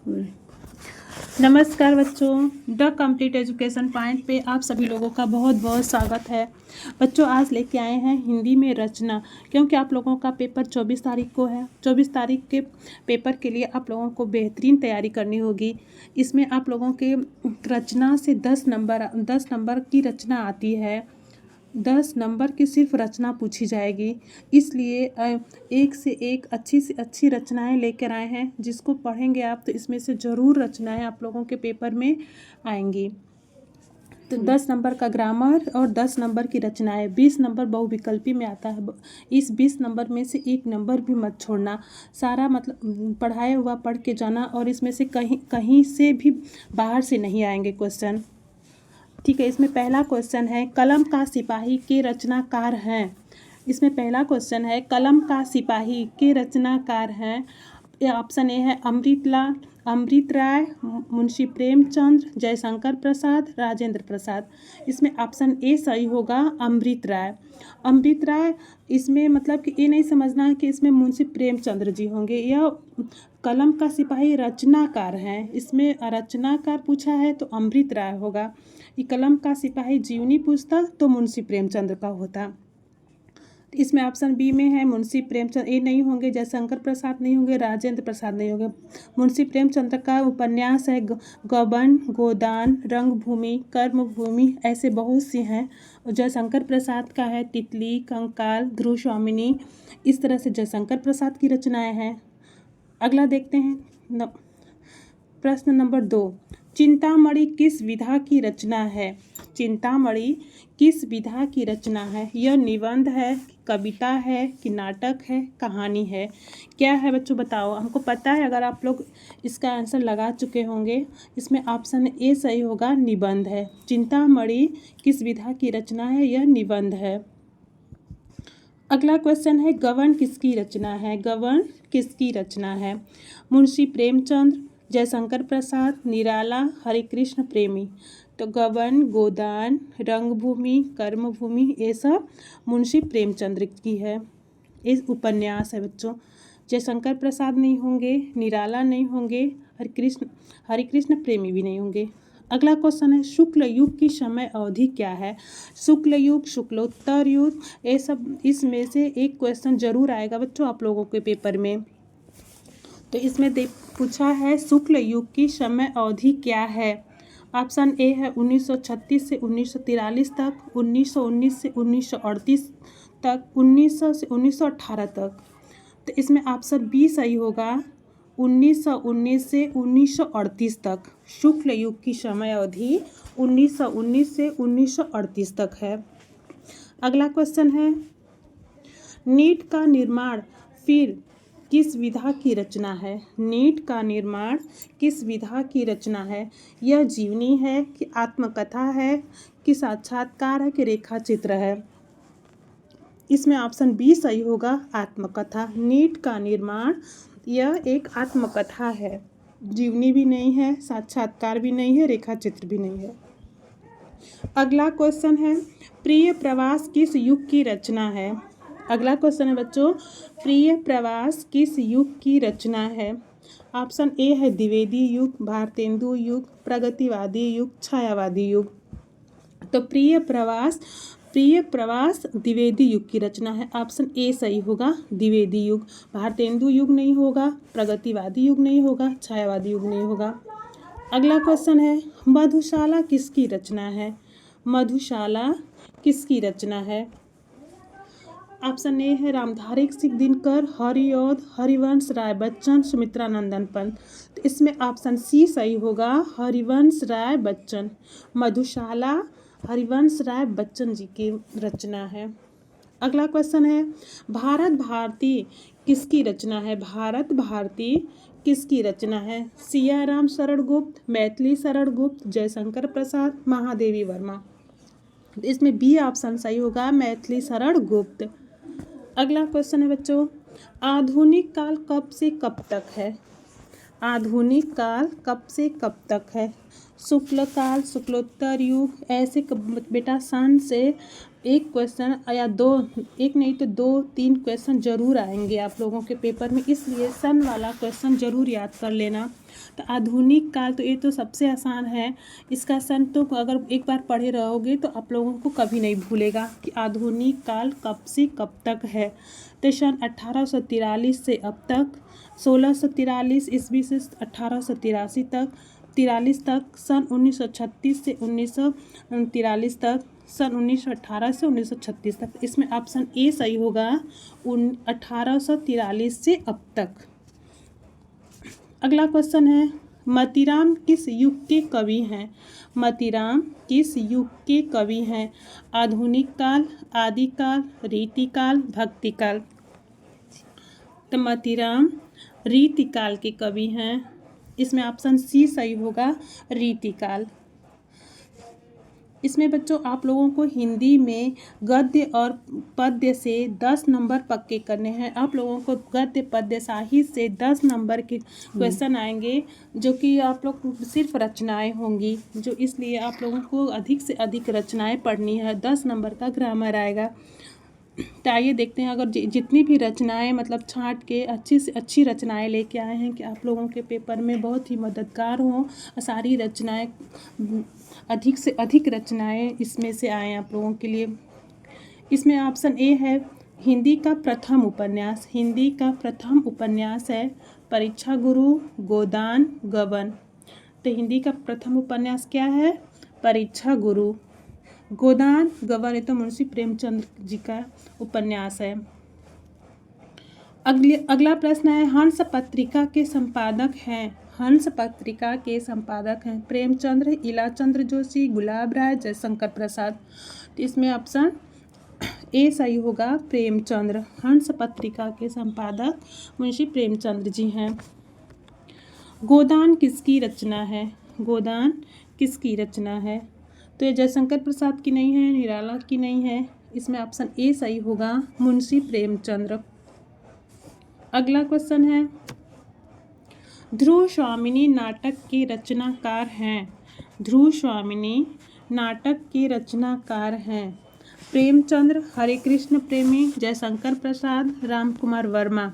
नमस्कार बच्चों, the complete education point पे आप सभी लोगों का बहुत बहुत स्वागत है। बच्चों आज लेके आए हैं हिंदी में रचना, क्योंकि आप लोगों का पेपर 24 तारीख को है। 24 तारीख के पेपर के लिए आप लोगों को बेहतरीन तैयारी करनी होगी। इसमें आप लोगों के रचना से 10 नंबर की रचना आती है। 10 नंबर की सिर्फ रचना पूछी जाएगी, इसलिए एक से एक अच्छी से अच्छी रचनाएं लेकर आए हैं। जिसको पढ़ेंगे आप तो इसमें से ज़रूर रचनाएं आप लोगों के पेपर में आएंगी। तो 10 नंबर का ग्रामर और 10 नंबर की रचनाएं, 20 नंबर बहुविकल्पी में आता है। इस 20 नंबर में से एक नंबर भी मत छोड़ना। सारा मतलब पढ़ाया हुआ पढ़ के जाना, और इसमें से कहीं से भी बाहर से नहीं आएंगे क्वेश्चन। ठीक है, इसमें पहला क्वेश्चन है कलम का सिपाही के रचनाकार हैं। इसमें पहला क्वेश्चन है कलम का सिपाही के रचनाकार हैं। ऑप्शन ए है अमृत राय, मुंशी प्रेमचंद, जयशंकर प्रसाद, राजेंद्र प्रसाद। इसमें ऑप्शन ए सही होगा, अमृत राय। अमृत राय इसमें मतलब कि ये नहीं समझना है कि इसमें मुंशी प्रेमचंद्र जी होंगे। यह कलम का सिपाही रचनाकार हैं, इसमें रचनाकार पूछा है तो अमृत राय होगा। ये कलम का सिपाही जीवनी पूछता तो मुंशी प्रेमचंद्र का होता। इसमें ऑप्शन बी में है मुंशी प्रेमचंद, ये नहीं होंगे, जयशंकर प्रसाद नहीं होंगे, राजेंद्र प्रसाद नहीं होंगे। मुंशी प्रेमचंद्र का उपन्यास है गबन, गोदान, रंगभूमि, कर्मभूमि, ऐसे बहुत सी हैं। जयशंकर प्रसाद का है तितली, कंकाल, ध्रुव स्वामिनी। इस तरह से जयशंकर प्रसाद की रचनाएं हैं। अगला देखते हैं प्रश्न नंबर 2, चिंतामणि किस विधा की रचना है? चिंतामणि किस विधा की रचना है? यह निबंध है, कविता है कि नाटक है, कहानी है? क्या है बच्चों बताओ, हमको पता है। अगर आप लोग इसका आंसर लगा चुके होंगे, इसमें ऑप्शन ए सही होगा, निबंध है। चिंतामणि किस विधा की रचना है? यह निबंध है। अगला क्वेश्चन है गबन किसकी रचना है? गबन किसकी रचना है? मुंशी प्रेमचंद, जयशंकर प्रसाद, निराला, हरिकृष्ण प्रेमी। तो गबन, गोदान, रंगभूमि, कर्मभूमि, ये सब मुंशी प्रेमचंद्र की है। इस उपन्यास है बच्चों। जयशंकर प्रसाद नहीं होंगे, निराला नहीं होंगे, हरिकृष्ण प्रेमी भी नहीं होंगे। अगला क्वेश्चन है शुक्ल युग की समय अवधि क्या है? शुक्ल युग, शुक्लोत्तर युग, ये सब इसमें से एक क्वेश्चन जरूर आएगा बच्चों आप लोगों के पेपर में। तो इसमें पूछा है शुक्ल युग की समय अवधि क्या है? ऑप्शन ए है 1936 से 1943 तक, 1919 से 1938 तक, 1900 से 1918 तक। तो इसमें ऑप्शन बी सही होगा, 1919 से 1938 तक। शुक्ल युग की समय अवधि 1919 से 1938 तक है। अगला क्वेश्चन है नीट का निर्माण फिर किस विधा की रचना है? नीट का निर्माण किस विधा की रचना है? यह जीवनी है कि आत्मकथा है कि साक्षात्कार है कि रेखा चित्र है? इसमें ऑप्शन बी सही होगा, आत्मकथा। नीट का निर्माण यह एक आत्मकथा है, जीवनी भी नहीं है, साक्षात्कार भी नहीं है, रेखा चित्र भी नहीं है। अगला क्वेश्चन है प्रिय प्रवास किस युग की रचना है? अगला क्वेश्चन है बच्चों प्रिय प्रवास किस युग की रचना है? ऑप्शन ए है द्विवेदी युग, भारतेंदु युग, प्रगतिवादी युग, छायावादी युग। तो प्रिय प्रवास द्विवेदी युग की रचना है। ऑप्शन ए सही होगा, द्विवेदी युग। भारतेंदु युग नहीं होगा, प्रगतिवादी युग नहीं होगा, छायावादी युग नहीं होगा। अगला क्वेश्चन है मधुशाला किसकी रचना है? मधुशाला किसकी रचना है? ऑप्शन ए है रामधारी सिंह दिनकर, हरिऔध, हरिवंश राय बच्चन, सुमित्रा नंदन पंत। तो इसमें ऑप्शन सी सही होगा, हरिवंश राय बच्चन। मधुशाला हरिवंश राय बच्चन जी की रचना है। अगला क्वेश्चन है भारत भारती किसकी रचना है? भारत भारती किसकी रचना है? सियाराम शरण गुप्त, मैथिली शरण गुप्त, जयशंकर प्रसाद, महादेवी वर्मा। इसमें बी ऑप्शन सही होगा, मैथिली शरण गुप्त। अगला क्वेश्चन है बच्चों आधुनिक काल कब से कब तक है? आधुनिक काल कब से कब तक है? शुक्ल काल, शुक्लोत्तर युग, ऐसे बेटा सन से एक क्वेश्चन या दो, एक नहीं तो 2-3 क्वेश्चन जरूर आएंगे आप लोगों के पेपर में, इसलिए सन वाला क्वेश्चन जरूर याद कर लेना। तो आधुनिक काल तो ये तो सबसे आसान है, इसका सन तो अगर एक बार पढ़े रहोगे तो आप लोगों को कभी नहीं भूलेगा कि आधुनिक काल कब से कब तक है। तो सन 1843 से अब तक, 1643 ईस्वी से 1883 तक, 43 तक, सन 1936 से 1943 तक, सन 1918 से 1936 तक। इसमें ऑप्शन ए सही होगा, 1843 से अब तक। अगला क्वेश्चन है, मतीराम किस युग के कवि हैं? मतीराम किस युग के कवि हैं? आधुनिक काल, आदिकाल, रीतिकाल, भक्तिकाल। तो मतीराम रीतिकाल के कवि हैं, इसमें ऑप्शन सी सही होगा, रीतिकाल। इसमें बच्चों आप लोगों को हिंदी में गद्य और पद्य से 10 नंबर पक्के करने हैं। आप लोगों को गद्य पद्य साहित्य से 10 नंबर के क्वेश्चन आएंगे, जो कि आप लोग सिर्फ रचनाएं होंगी, जो इसलिए आप लोगों को अधिक से अधिक रचनाएं पढ़नी है। 10 नंबर का ग्रामर आएगा। तो आइए देखते हैं, अगर जितनी भी रचनाएं मतलब छांट के अच्छी से अच्छी रचनाएं लेके आए हैं कि आप लोगों के पेपर में बहुत ही मददगार हों, सारी रचनाएं, अधिक से अधिक रचनाएं इसमें से आए आप लोगों के लिए। इसमें ऑप्शन ए है, हिंदी का प्रथम उपन्यास। हिंदी का प्रथम उपन्यास है परीक्षा गुरु, गोदान, गबन। तो हिंदी का प्रथम उपन्यास क्या है? परीक्षा गुरु। गोदान, गबन ये तो मुंशी प्रेमचंद्र जी का उपन्यास है। अगला प्रश्न है, हंस पत्रिका के संपादक हैं? हंस पत्रिका के संपादक हैं प्रेमचंद्र, इलाचंद्र जोशी, गुलाब राय, जयशंकर प्रसाद। तो इसमें ऑप्शन ए सही होगा, प्रेमचंद्र। हंस पत्रिका के संपादक मुंशी प्रेमचंद्र जी हैं। गोदान किसकी रचना है? गोदान किसकी रचना है? तो ये जयशंकर प्रसाद की नहीं है, निराला की नहीं है, इसमें ऑप्शन ए सही होगा, मुंशी प्रेमचंद्र। अगला क्वेश्चन है, ध्रुव स्वामिनी नाटक के रचनाकार हैं? ध्रुव स्वामिनी नाटक के रचनाकार हैं प्रेमचंद्र, हरे कृष्ण प्रेमी, जयशंकर प्रसाद, राम कुमार वर्मा।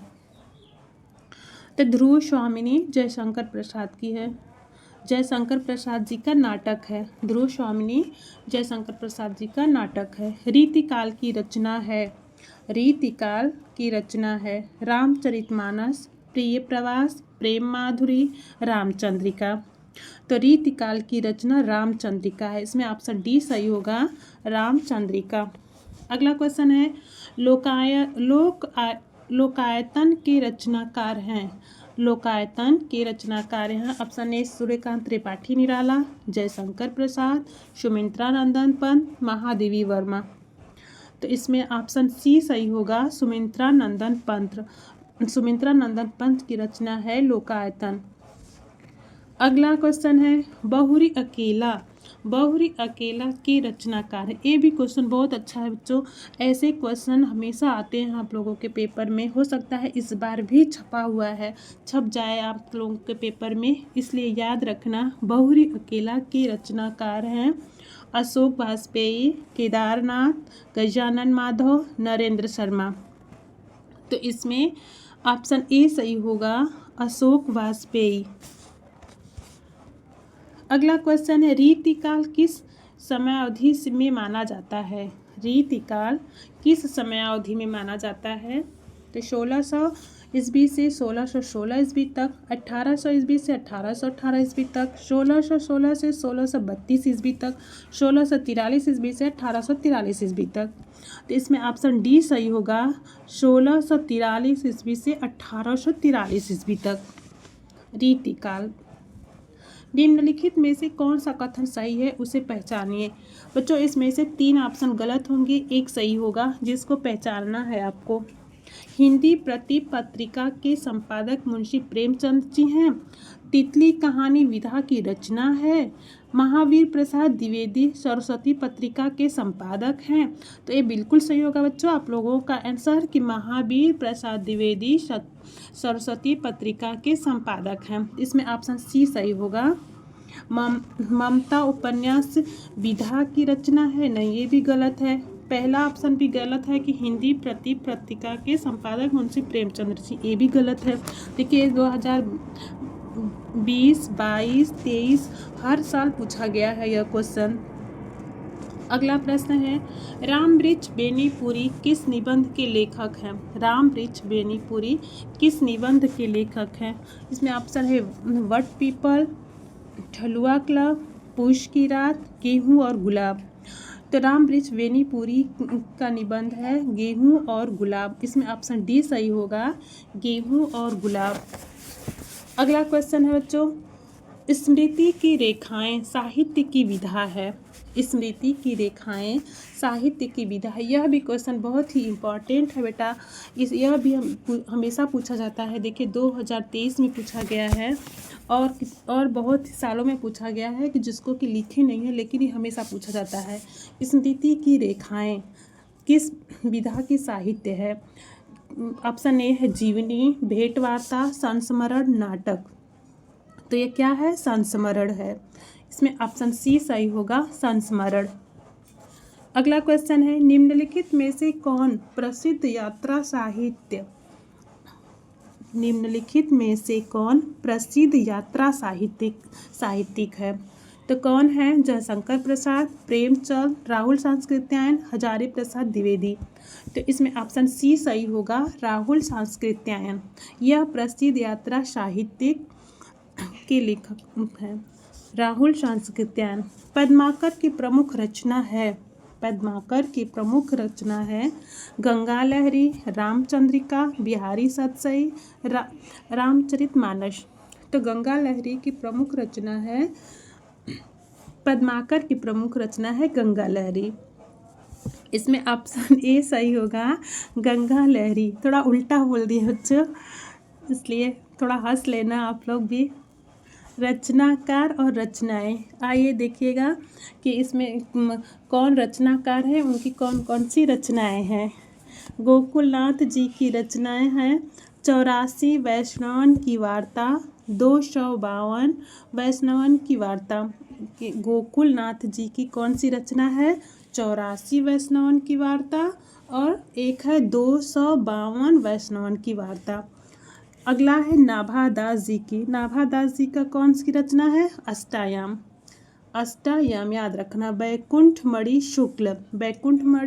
तो ध्रुव स्वामिनी जयशंकर प्रसाद की है, जयशंकर प्रसाद जी का नाटक है। ध्रुव स्वामिनी जयशंकर प्रसाद जी का नाटक है। रीतिकाल की रचना है, रीतिकाल की रचना है रामचरितमानस, प्रिय प्रवास, प्रेम माधुरी, रामचंद्रिका। तो रीतिकाल की रचना रामचंद्रिका है, इसमें ऑप्शन डी सही होगा, रामचंद्रिका। अगला क्वेश्चन है, लोकायतन के रचनाकार हैं? लोकायतन के रचनाकार हैं ऑप्शन ए, सूर्यकांत त्रिपाठी निराला, जयशंकर प्रसाद, सुमित्रा नंदन पंत, महादेवी वर्मा। तो इसमें ऑप्शन सी सही होगा, सुमित्रा नंदन पंत। सुमित्रा नंदन पंत की रचना है लोकायतन। अगला क्वेश्चन है, बहुरी अकेला, बहुरी अकेला की रचनाकार है। ये भी क्वेश्चन बहुत अच्छा है बच्चों, ऐसे क्वेश्चन हमेशा आते हैं आप लोगों के पेपर में, हो सकता है इस बार भी छपा हुआ है, छप जाए आप लोगों के पेपर में, इसलिए याद रखना। बहुरी अकेला की रचनाकार हैं अशोक वाजपेयी, केदारनाथ, गजानन माधव, नरेंद्र शर्मा। तो इसमें ऑप्शन ए सही होगा, अशोक वाजपेयी। अगला क्वेश्चन है, रीतिकाल किस समयावधि में माना जाता है? रीतिकाल किस समयावधि में माना जाता है? तो 1600 ईस्वी से 1616 ईस्वी तक, 1800 ईस्वी से 1818 ईस्वी तक, 1616 से 1632 ईस्वी तक, 1643 ईस्वी से 1843 ईस्वी तक। तो इसमें ऑप्शन डी सही होगा, 1643 ईस्वी से 1843 ईस्वी तक रीतिकाल। निम्नलिखित में से कौन सा कथन सही है, उसे पहचानिए। बच्चों इसमें से 3 ऑप्शन गलत होंगे, एक सही होगा, जिसको पहचानना है आपको। हिंदी प्रति पत्रिका के संपादक मुंशी प्रेमचंद जी हैं। तितली कहानी विधा की रचना है। महावीर प्रसाद द्विवेदी सरस्वती पत्रिका के संपादक हैं। तो ये बिल्कुल सही होगा बच्चों, आप लोगों का आंसर कि महावीर प्रसाद द्विवेदी सरस्वती पत्रिका के संपादक हैं। इसमें ऑप्शन सी सही होगा। ममता उपन्यास विधा की रचना है, नहीं ये भी गलत है। पहला ऑप्शन भी गलत है कि हिंदी प्रति पत्रिका के संपादक मुंशी प्रेमचंद जी, ये भी गलत है। देखिए 2020, 22, 23 हर साल पूछा गया है यह क्वेश्चन। अगला प्रश्न है, रामवृक्ष बेनीपुरी किस निबंध के लेखक हैं? रामवृक्ष बेनीपुरी किस निबंध के लेखक हैं? इसमें ऑप्शन है वट पीपल, ठलुआ क्लब, पूष की रात, गेहूं और गुलाब। तो रामवृक्ष बेनीपुरी का निबंध है गेहूं और गुलाब। इसमें ऑप्शन डी सही होगा, गेहूं और गुलाब। अगला क्वेश्चन है बच्चों, स्मृति की रेखाएं साहित्य की विधा है। स्मृति की रेखाएं साहित्य की विधा है। यह भी क्वेश्चन बहुत ही इम्पॉर्टेंट है बेटा। यह भी हमेशा पूछा जाता है। देखिए 2023 में पूछा गया है और बहुत सालों में पूछा गया है कि जिसको कि लिखे नहीं है, लेकिन ये हमेशा पूछा जाता है। स्मृति की रेखाएं किस विधा की साहित्य है? ऑप्शन ए है जीवनी, भेंटवार्ता, संस्मरण, नाटक। तो ये क्या है? संस्मरण है। इसमें ऑप्शन सी सही होगा, संस्मरण। अगला क्वेश्चन है, निम्नलिखित में से कौन प्रसिद्ध यात्रा निम्नलिखित में से कौन प्रसिद्ध यात्रा साहित्यिक है? तो कौन है? जयशंकर प्रसाद, प्रेमचंद, राहुल सांस्कृत्यायन, हजारी प्रसाद द्विवेदी। तो इसमें ऑप्शन सी सही होगा, राहुल सांस्कृत्यायन। यह प्रसिद्ध यात्रा साहित्यिक के लेखक हैं राहुल सांस्कृत्यायन। पद्माकर की प्रमुख रचना है गंगा लहरी, रामचंद्रिका, बिहारी सतसई, रामचरितमानस। तो गंगा लहरी की प्रमुख रचना है, पद्माकर की प्रमुख रचना है गंगा लहरी। इसमें ऑप्शन ए सही होगा, गंगा लहरी। थोड़ा उल्टा बोल दिया बच्चों, इसलिए थोड़ा हंस लेना आप लोग भी। रचनाकार और रचनाएं, आइए देखिएगा कि इसमें कौन रचनाकार है, उनकी कौन कौन सी रचनाएं हैं। गोकुलनाथ जी की रचनाएं हैं 84 वैष्णवन की वार्ता, 252 वैष्णवन की वार्ता। गोकुलनाथ जी की कौन सी रचना है? 84 वैष्णवन की वार्ता और एक है 252 वैष्णवन की वार्ता। अगला है नाभादास जी की। नाभादास जी का कौन सी रचना है? अष्टायाम। अष्टायाम याद रखना। बैकुंठमणि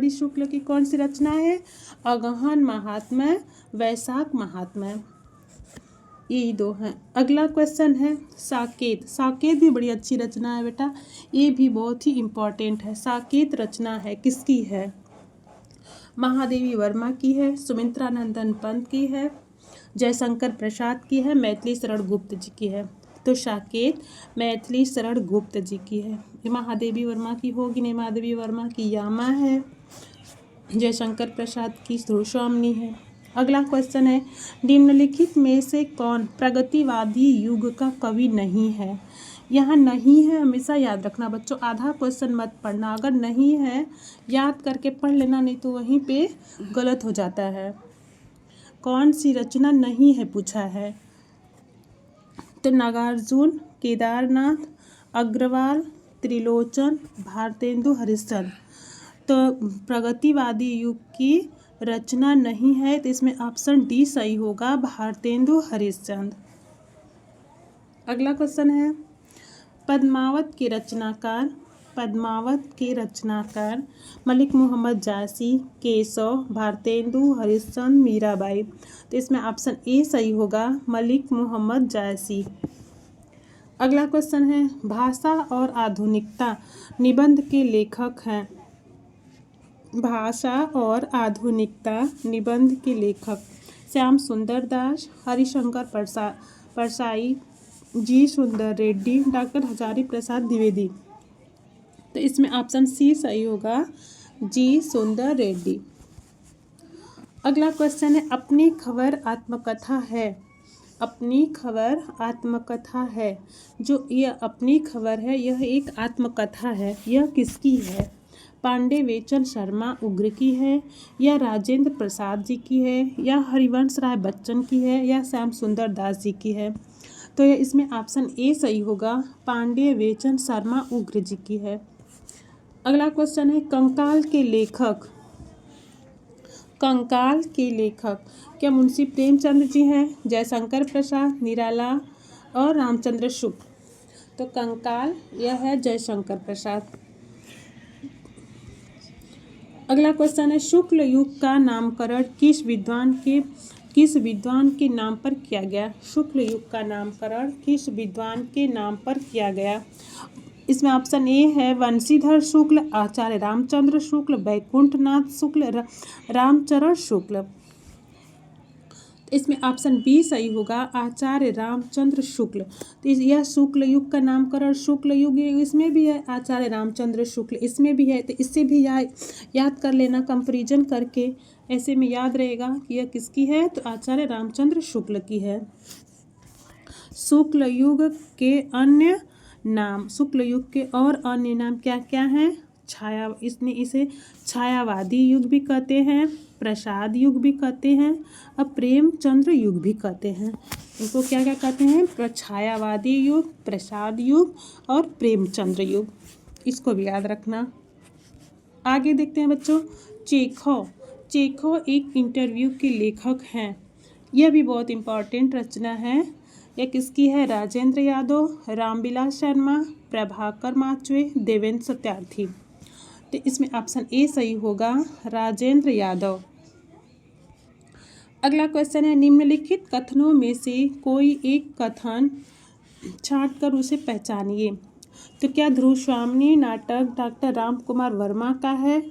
शुक्ल की कौन सी रचना है? अगहन महात्म्य, वैशाख महात्म्य। यही दो हैं। अगला क्वेश्चन है साकेत। साकेत भी बड़ी अच्छी रचना है बेटा, ये भी बहुत ही इम्पोर्टेंट है। साकेत रचना है किसकी है? महादेवी वर्मा की है, सुमित्रा नंदन पंत की है, जयशंकर प्रसाद की है, मैथिली शरण गुप्त जी की है। तो साकेत मैथिली शरण गुप्त जी की है। महादेवी वर्मा की होगी नहीं, महादेवी वर्मा की यामा है, जयशंकर प्रसाद की ध्रुवस्वामिनी है। अगला क्वेश्चन है, निम्नलिखित में से कौन प्रगतिवादी युग का कवि नहीं है? यहाँ नहीं है हमेशा याद रखना बच्चों, आधा क्वेश्चन मत पढ़ना। अगर नहीं है याद करके पढ़ लेना, नहीं तो वहीं पे गलत हो जाता है। कौन सी रचना नहीं है पूछा है। तो नागार्जुन, केदारनाथ, अग्रवाल, त्रिलोचन, भारतेंदु हरिश्चंद्र। तो प्रगतिवादी युग की रचना नहीं है, तो इसमें ऑप्शन डी सही होगा, भारतेंदु हरिश्चंद्र। अगला क्वेश्चन है, पद्मावत के रचनाकार मलिक मोहम्मद जायसी, केशव, भारतेंदु हरिश्चंद्र, मीराबाई। तो इसमें ऑप्शन ए सही होगा, मलिक मोहम्मद जायसी। अगला क्वेश्चन है, भाषा और आधुनिकता निबंध के लेखक हैं। भाषा और आधुनिकता निबंध के लेखक श्याम सुंदर दास, हरिशंकर परसाई, जी सुंदर रेड्डी, डॉक्टर हजारी प्रसाद द्विवेदी। तो इसमें ऑप्शन सी सही होगा, जी सुंदर रेड्डी। अगला क्वेश्चन है अपनी खबर आत्मकथा है। अपनी खबर आत्मकथा है। जो यह अपनी खबर है यह एक आत्मकथा है। यह किसकी है? पांडे वेचन शर्मा उग्र की है, या राजेंद्र प्रसाद जी की है, या हरिवंश राय बच्चन की है, या श्याम सुंदर दास जी की है। तो यह इसमें ऑप्शन ए सही होगा, पांडे वेचन शर्मा उग्र जी की है। अगला क्वेश्चन है कंकाल के लेखक। कंकाल के लेखक क्या मुंशी प्रेमचंद जी हैं, जयशंकर प्रसाद, निराला और रामचंद्र शुक्ल? तो कंकाल यह है जयशंकर प्रसाद। अगला क्वेश्चन है शुक्ल युग का नामकरण किस विद्वान के नाम पर किया गया? शुक्ल युग का नामकरण किस विद्वान के नाम पर किया गया? इसमें ऑप्शन ए है वंशीधर शुक्ल, आचार्य रामचंद्र शुक्ल, वैकुंठनाथ शुक्ल, रामचरण शुक्ल। इसमें ऑप्शन बी सही होगा, आचार्य रामचंद्र शुक्ल। तो यह शुक्ल युग का नामकरण शुक्ल युग इसमें भी है, आचार्य रामचंद्र शुक्ल इसमें भी है। तो इससे भी याद कर लेना, कंपैरिजन करके ऐसे में याद रहेगा कि यह किसकी है, तो आचार्य रामचंद्र शुक्ल की है। शुक्ल युग के अन्य नाम, शुक्ल युग के और अन्य नाम क्या क्या हैं? इसे छायावादी युग भी कहते हैं, प्रसाद युग भी कहते हैं, और प्रेमचंद्र युग भी कहते हैं। इनको क्या क्या कहते हैं? छायावादी युग, प्रसाद युग और प्रेमचंद्र युग। इसको भी याद रखना। आगे देखते हैं बच्चों, चेखव एक इंटरव्यू के लेखक हैं। यह भी बहुत इम्पॉर्टेंट रचना है। यह किसकी है? राजेंद्र यादव, रामविलास शर्मा, प्रभाकर माचवे, देवेंद्र सत्यार्थी। तो इसमें ऑप्शन ए सही होगा, राजेंद्र यादव। अगला क्वेश्चन है निम्नलिखित कथनों में से कोई एक कथन छांटकर उसे पहचानिए। तो क्या ध्रुव स्वामी नाटक डॉक्टर राम कुमार वर्मा का है?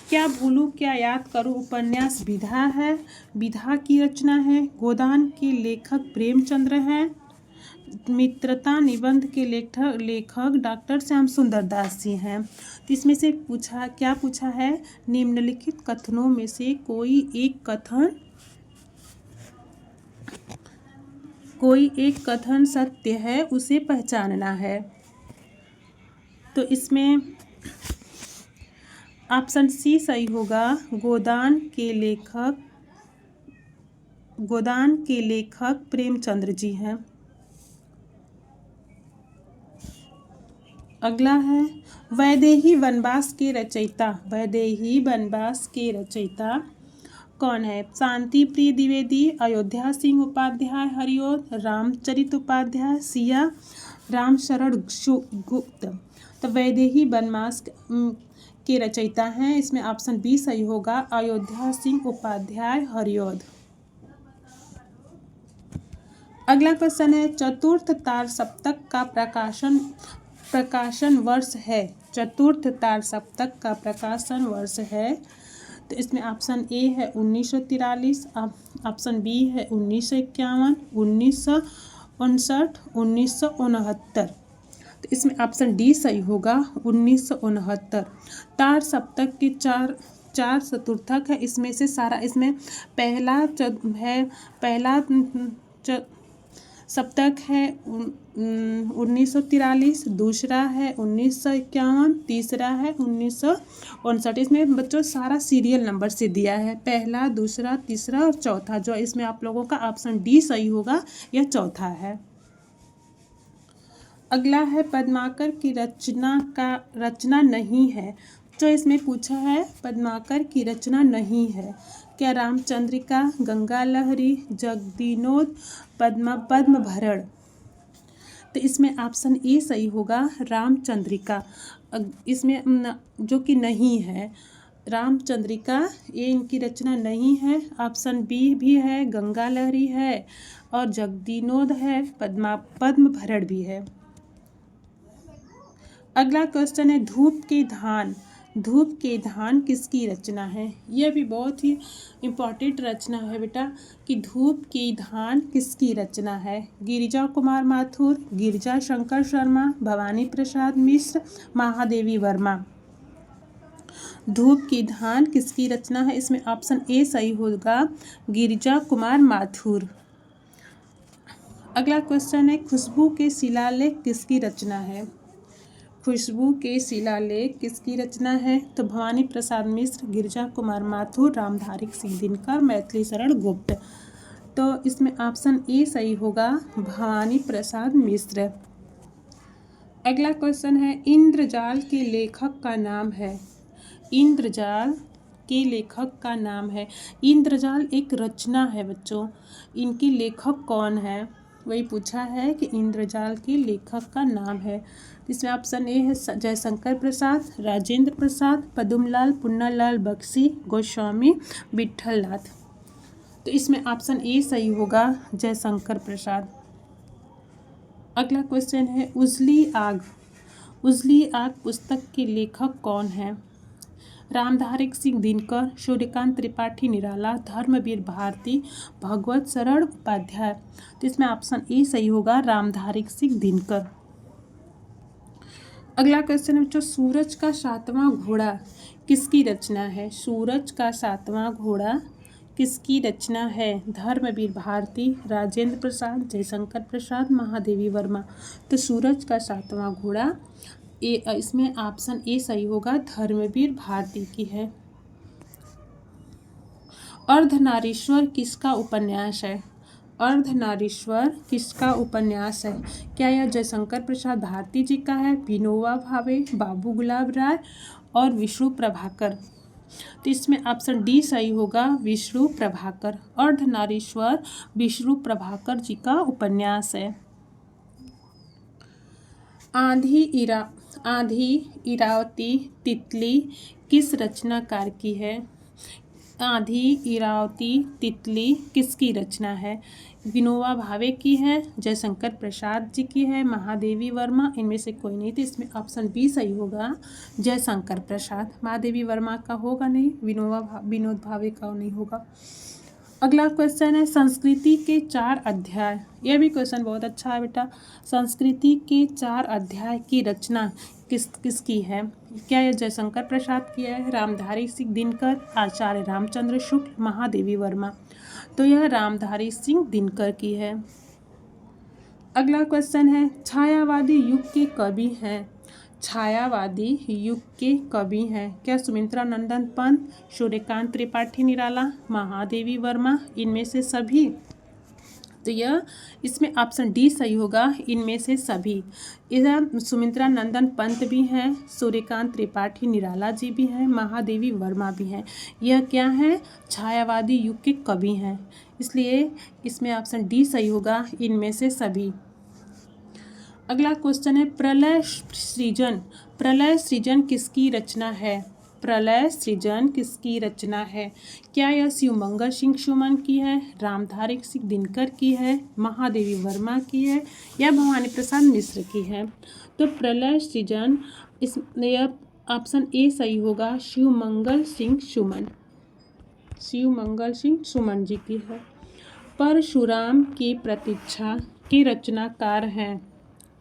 क्या भूलूं क्या याद करूं उपन्यास विधा है, विधा की रचना है। गोदान के लेखक प्रेमचंद्र हैं। मित्रता निबंध के लेखक डॉक्टर श्याम सुंदर दास जी हैं। तो इसमें से क्या पूछा है? निम्नलिखित कथनों में से कोई एक कथन सत्य है, उसे पहचानना है। तो इसमें ऑप्शन सी सही होगा, गोदान के लेखक प्रेमचंद्र जी हैं। अगला है वैदेही वनवास के रचयिता कौन है? शांति प्रिय द्विवेदी, अयोध्या सिंह उपाध्याय हरिओद, रामचरित उपाध्याय, सिया रामशरण गुप्त। तो वैदेही वनवास के रचयिता हैं। इसमें ऑप्शन बी सही होगा, अयोध्या सिंह उपाध्याय हरिओद। अगला क्वेश्चन है चतुर्थ तार सप्तक का प्रकाशन वर्ष है। चतुर्थ तार सप्तक का प्रकाशन वर्ष है। तो इसमें ऑप्शन ए है 1943, ऑप्शन बी है 1951, 1959, 1969। तो इसमें ऑप्शन डी सही होगा, 1969। तार सप्तक के चार चतुर्थक है। इसमें से इसमें पहला सप्तक है 1943, दूसरा है 1951, तीसरा है 1959। इसमें बच्चों सारा सीरियल नंबर से दिया है, पहला, दूसरा, तीसरा और चौथा। जो इसमें आप लोगों का ऑप्शन डी सही होगा, यह चौथा है। अगला है पद्माकर की रचना नहीं है। जो इसमें पूछा है पद्माकर की रचना नहीं है। क्या रामचंद्रिका, गंगा लहरी, जगदीनोद, पद्मभरण? तो इसमें ऑप्शन ए सही होगा, रामचंद्रिका। इसमें जो कि नहीं है, रामचंद्रिका ये इनकी रचना नहीं है। ऑप्शन बी भी है, गंगा लहरी है और जगदीनोद है, पद्मभरण भी है। अगला क्वेश्चन है धूप के धान किसकी रचना है? यह भी बहुत ही इम्पोर्टेंट रचना है बेटा कि धूप की धान किसकी रचना है। गिरिजा कुमार माथुर, गिरिजा शंकर शर्मा, भवानी प्रसाद मिश्र, महादेवी वर्मा। धूप की धान किसकी रचना है? इसमें ऑप्शन ए सही होगा, गिरिजा कुमार माथुर। अगला क्वेश्चन है, खुशबू के शिलालेख किसकी रचना है? खुशबू के शिलालेख किसकी रचना है? तो भवानी प्रसाद मिश्र, गिरिजा कुमार माथुर, रामधारी सिंह दिनकर, मैथिली शरण गुप्त। तो इसमें ऑप्शन ए सही होगा, भवानी प्रसाद मिश्र। अगला क्वेश्चन है, इंद्रजाल के लेखक का नाम है? इंद्रजाल के लेखक का नाम है। इंद्रजाल एक रचना है बच्चों, इनके लेखक कौन है वही पूछा है कि इंद्रजाल के लेखक का नाम है। इसमें ऑप्शन ए है जयशंकर प्रसाद, राजेंद्र प्रसाद, पदुमलाल, पुन्नालाल बख्शी, गोस्वामी विठलनाथ। तो इसमें ऑप्शन ए सही होगा, जयशंकर प्रसाद। अगला क्वेश्चन है, उजली आग। उजली आग पुस्तक के लेखक कौन है? रामधारी सिंह दिनकर, सूर्यकांत त्रिपाठी निराला, धर्मवीर भारती, भगवत शरण उपाध्याय। तो इसमें ऑप्शन ए सही होगा, रामधारी सिंह दिनकर। अगला क्वेश्चन है बच्चों, सूरज का सातवां घोड़ा किसकी रचना है? सूरज का सातवां घोड़ा किसकी रचना है? धर्मवीर भारती, राजेंद्र प्रसाद, जयशंकर प्रसाद, महादेवी वर्मा। तो सूरज का सातवां घोड़ा इसमें ऑप्शन ए सही होगा, धर्मवीर भारती की है। अर्धनारीश्वर किसका उपन्यास है? अर्धनारीश्वर किसका उपन्यास है? क्या यह जयशंकर प्रसाद भारती जी का है, विनोबा भावे, बाबू गुलाब राय और विष्णु प्रभाकर? तो इसमें ऑप्शन डी सही होगा, विष्णु प्रभाकर। अर्धनारीश्वर विष्णु प्रभाकर जी का उपन्यास है। आंधी इरावती तितली किस रचनाकार की है? आंधी इरावती तितली किसकी रचना है? विनोबा भावे की है, जयशंकर प्रसाद जी की है, महादेवी वर्मा, इनमें से कोई नहीं। तो इसमें ऑप्शन बी सही होगा, जयशंकर प्रसाद। महादेवी वर्मा का होगा नहीं, विनोद भावे का नहीं होगा। अगला क्वेश्चन है, संस्कृति के 4 अध्याय। यह भी क्वेश्चन बहुत अच्छा है बेटा। संस्कृति के 4 अध्याय की रचना किसकी है? क्या यह जयशंकर प्रसाद की है, रामधारी सिंह दिनकर, आचार्य रामचंद्र शुक्ल, महादेवी वर्मा? तो यह रामधारी सिंह दिनकर की है। अगला क्वेश्चन है, छायावादी युग के कवि हैं? छायावादी युग के कवि हैं? क्या सुमित्रा नंदन पंत, सूर्यकांत त्रिपाठी निराला, महादेवी वर्मा, इनमें से सभी? तो यह इसमें ऑप्शन डी सही होगा, इनमें से सभी। इधर सुमित्रा नंदन पंत भी हैं, सूर्यकांत त्रिपाठी निराला जी भी हैं, महादेवी वर्मा भी हैं। यह क्या है? छायावादी युग के कवि हैं, इसलिए इसमें ऑप्शन डी सही होगा, इनमें से सभी। अगला क्वेश्चन है, प्रलय सृजन किसकी रचना है? प्रलय सृजन किसकी रचना है? क्या यह शिवमंगल सिंह सुमन की है, रामधारी सिंह दिनकर की है, महादेवी वर्मा की है या भवानी प्रसाद मिश्र की है? तो प्रलय सृजन यह ऑप्शन ए सही होगा, शिवमंगल सिंह सुमन जी की है। परशुराम की प्रतीक्षा के रचनाकार हैं?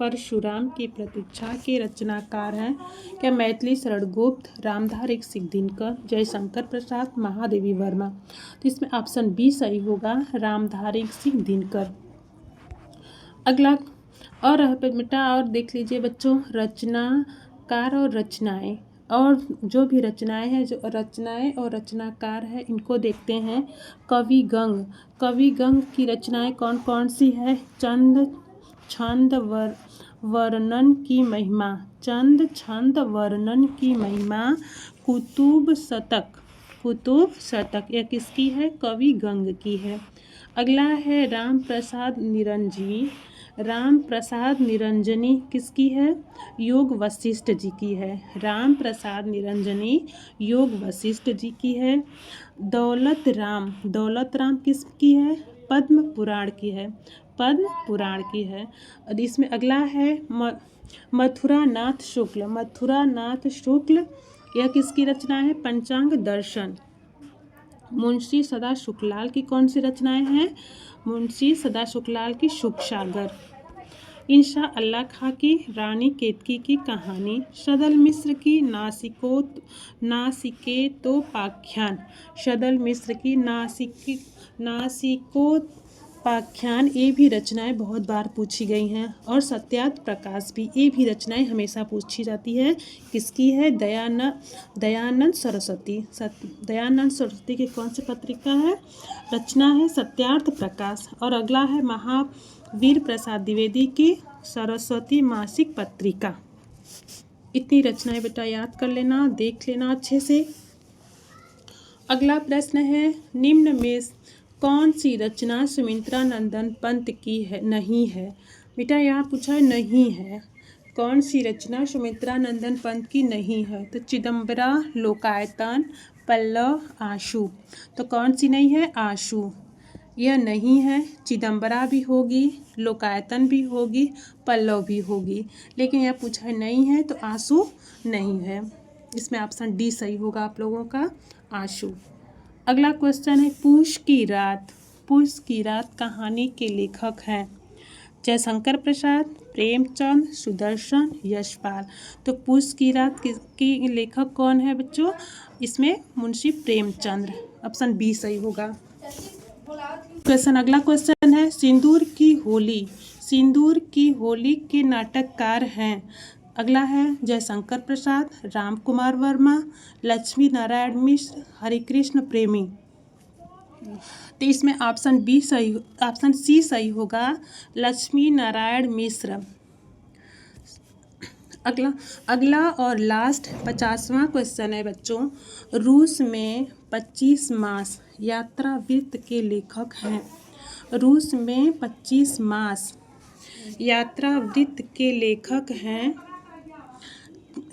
परशुराम की प्रतीक्षा के रचनाकार हैं? क्या मैथिली शरण गुप्त, रामधारी सिंह दिनकर, जयशंकर प्रसाद, महादेवी वर्मा? तो इसमें ऑप्शन बी सही होगा, रामधारी सिंह दिनकर। अगला और बेटा और देख लीजिए बच्चों, रचनाकार और रचनाएं, और जो भी रचनाएं हैं, जो रचनाएं और रचनाकार है, इनको देखते हैं। कवि गंग की रचनाएं कौन कौन सी है? छंद वर्णन की महिमा, छंद वर्णन की महिमा, कुतुब शतक यह किसकी है? कवि गंग की है। अगला है राम प्रसाद निरंजनी किसकी है? योग वशिष्ठ जी की है। राम प्रसाद निरंजनी योग वशिष्ठ जी की है। दौलत राम किसकी है? पद्म पुराण की है। और इसमें अगला है मथुरा नाथ शुक्ल यह किसकी रचना है? पंचांग दर्शन। मुंशी सदा शुक्लाल की कौन सी रचनाएं हैं? मुंशी सदा शुक्लाल की शुक सागर। इंशा अल्लाह खां की रानी केतकी की कहानी, शदल मिस्र की नासिकेतोपाख्यान, शदल मिस्र की नासिकोपाख्यान, ये भी रचनाएं बहुत बार पूछी गई हैं। और सत्यार्थ प्रकाश भी, ये भी रचनाएं हमेशा पूछी जाती है। किसकी है? दयानंद सरस्वती। दयानंद सरस्वती की कौन सी पत्रिका है? रचना है सत्यार्थ प्रकाश। और अगला है महावीर प्रसाद द्विवेदी की सरस्वती मासिक पत्रिका। इतनी रचनाएं बेटा याद कर लेना, देख लेना अच्छे से। अगला प्रश्न है, निम्न में कौन सी रचना सुमित्रा नंदन पंत की है नहीं है? बेटा यहाँ पूछा है नहीं है। कौन सी रचना सुमित्रा नंदन पंत की नहीं है? तो चिदम्बरा, लोकायतन, पल्लव, आशु। तो कौन सी नहीं है? आशु। यह नहीं है। चिदम्बरा भी होगी, लोकायतन भी होगी, पल्लव भी होगी, लेकिन यह पूछा है नहीं है, तो आशु नहीं है। इसमें ऑप्शन डी सही होगा आप लोगों का, आशु। अगला क्वेश्चन है, पूस की रात कहानी के लेखक हैं? जयशंकर प्रसाद, प्रेमचंद, सुदर्शन, यशपाल। तो पूस की रात की लेखक कौन है बच्चों? इसमें मुंशी प्रेमचंद। ऑप्शन बी सही होगा। क्वेश्चन, अगला क्वेश्चन है, सिंदूर की होली के नाटककार हैं? अगला है जयशंकर प्रसाद, राम कुमार वर्मा, लक्ष्मी नारायण मिश्र, हरिकृष्ण प्रेमी। तो इसमें ऑप्शन सी सही होगा, लक्ष्मी नारायण मिश्र। अगला और लास्ट 50वां क्वेश्चन है बच्चों, रूस में 25 मास यात्रा वृत्त के लेखक हैं? रूस में 25 मास यात्रा वृत्त के लेखक हैं?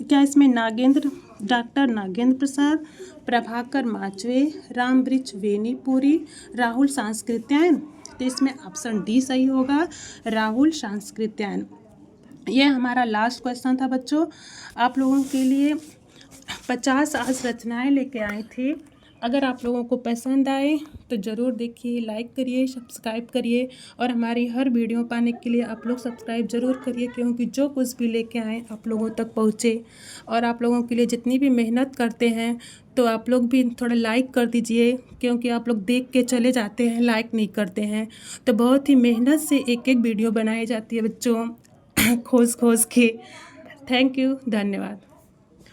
क्या इसमें डॉक्टर नागेंद्र प्रसाद, प्रभाकर माचवे, रामवृक्ष वेनीपुरी, राहुल सांस्कृत्यायन? तो इसमें ऑप्शन डी सही होगा, राहुल सांस्कृत्यायन। यह हमारा लास्ट क्वेश्चन था बच्चों। आप लोगों के लिए 50 आज रचनाएं लेके आए थे। अगर आप लोगों को पसंद आए तो ज़रूर देखिए, लाइक करिए, सब्सक्राइब करिए, और हमारी हर वीडियो पाने के लिए आप लोग सब्सक्राइब ज़रूर करिए, क्योंकि जो कुछ भी लेके आए आप लोगों तक पहुँचे। और आप लोगों के लिए जितनी भी मेहनत करते हैं, तो आप लोग भी थोड़ा लाइक कर दीजिए, क्योंकि आप लोग देख के चले जाते हैं, लाइक नहीं करते हैं। तो बहुत ही मेहनत से एक वीडियो बनाई जाती है बच्चों, खोज के। थैंक यू, धन्यवाद।